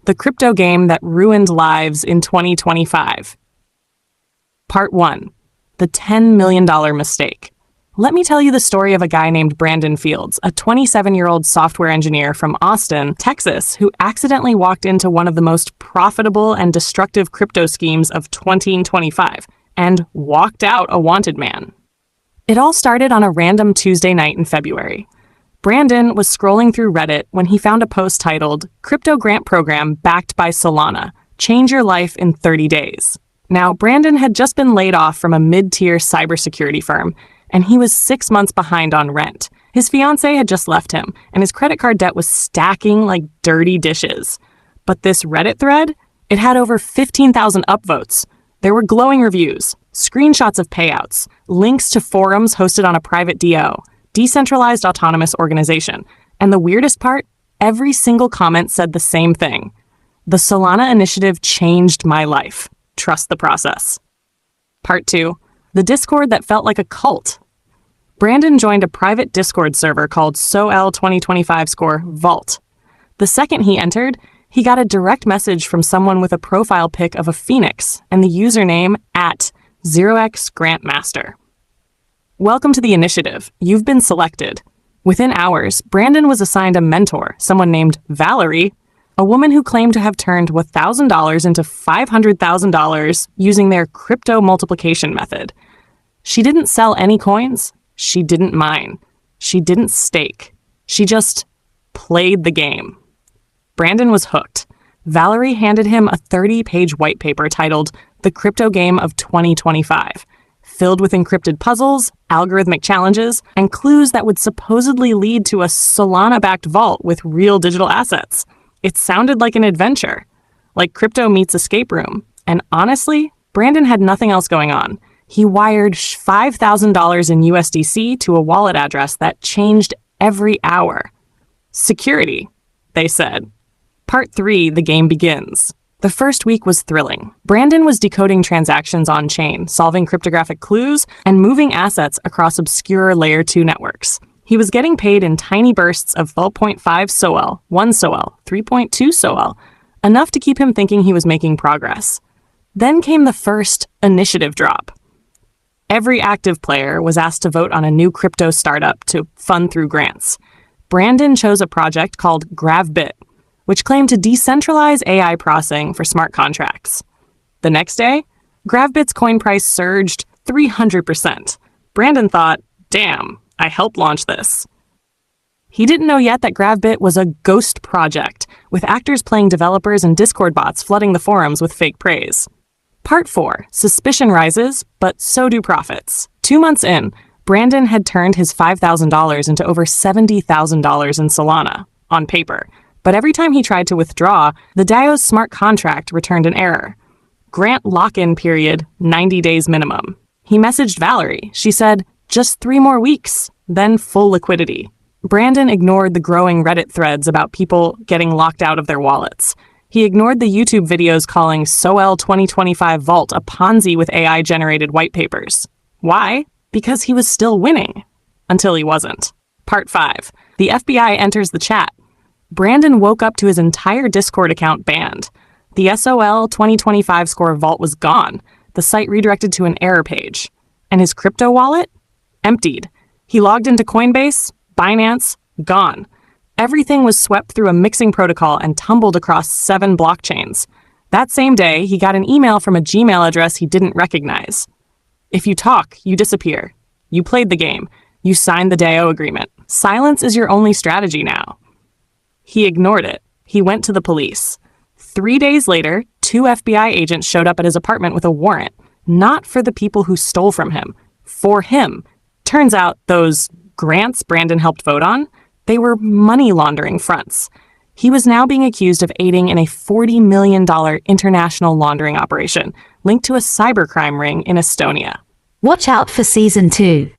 the crypto game that ruined lives in 2025. Part 1. The $10 million mistake. Let me tell you the story of a guy named Brandon Fields, a 27-year-old software engineer from Austin, Texas, who accidentally walked into one of the most profitable and destructive crypto schemes of 2025 and walked out a wanted man. It all started on a random Tuesday night in February. Brandon was scrolling through Reddit when he found a post titled, "Crypto Grant Program Backed by Solana. Change Your Life in 30 Days." Now, Brandon had just been laid off from a mid-tier cybersecurity firm, and he was 6 months behind on rent. His fiancée had just left him, and his credit card debt was stacking like dirty dishes. But this Reddit thread, it had over 15,000 upvotes. There were glowing reviews, screenshots of payouts, links to forums hosted on a private DO, decentralized autonomous organization. And the weirdest part, every single comment said the same thing. The Solana initiative changed my life. Trust the process. Part 2. The Discord that felt like a cult. Brandon joined a private Discord server called SOL 2025 score Vault. The second he entered, he got a direct message from someone with a profile pic of a phoenix and the username @0xgrantmaster. Welcome to the initiative. You've been selected. Within hours, Brandon was assigned a mentor, someone named Valerie, a woman who claimed to have turned $1,000 into $500,000 using their crypto multiplication method. She didn't sell any coins. She didn't mine. She didn't stake. She just played the game. Brandon was hooked. Valerie handed him a 30-page white paper titled The Crypto Game of 2025, filled with encrypted puzzles, algorithmic challenges, and clues that would supposedly lead to a Solana-backed vault with real digital assets. It sounded like an adventure, like crypto meets escape room. And honestly, Brandon had nothing else going on. He wired $5,000 in USDC to a wallet address that changed every hour. Security, they said. Part 3, the game begins. The first week was thrilling. Brandon was decoding transactions on-chain, solving cryptographic clues, and moving assets across obscure Layer 2 networks. He was getting paid in tiny bursts of 12.5 SOL, 1 SOL, 3.2 SOL, enough to keep him thinking he was making progress. Then came the first initiative drop. Every active player was asked to vote on a new crypto startup to fund through grants. Brandon chose a project called GravBit, which claimed to decentralize AI processing for smart contracts. The next day, GravBit's coin price surged 300%. Brandon thought, damn, I helped launch this. He didn't know yet that GravBit was a ghost project, with actors playing developers and Discord bots flooding the forums with fake praise. Part 4, suspicion rises, but so do profits. 2 months in, Brandon had turned his $5,000 into over $70,000 in Solana, on paper. But every time he tried to withdraw, the DAO's smart contract returned an error. Grant lock-in period, 90 days minimum. He messaged Valerie. She said, just 3 more weeks, then full liquidity. Brandon ignored the growing Reddit threads about people getting locked out of their wallets. He ignored the YouTube videos calling SOL 2025 Vault a Ponzi with AI-generated white papers. Why? Because he was still winning. Until he wasn't. Part 5. The FBI enters the chat. Brandon woke up to his entire Discord account banned. The SOL 2025 score vault was gone. The site redirected to an error page. And his crypto wallet? Emptied. He logged into Coinbase, Binance, gone. Everything was swept through a mixing protocol and tumbled across 7 blockchains. That same day, he got an email from a Gmail address he didn't recognize. If you talk, you disappear. You played the game. You signed the DAO agreement. Silence is your only strategy now. He ignored it. He went to the police. 3 days later, 2 FBI agents showed up at his apartment with a warrant, not for the people who stole from him, for him. Turns out those grants Brandon helped vote on, they were money laundering fronts. He was now being accused of aiding in a $40 million international laundering operation linked to a cybercrime ring in Estonia. Watch out for Season 2.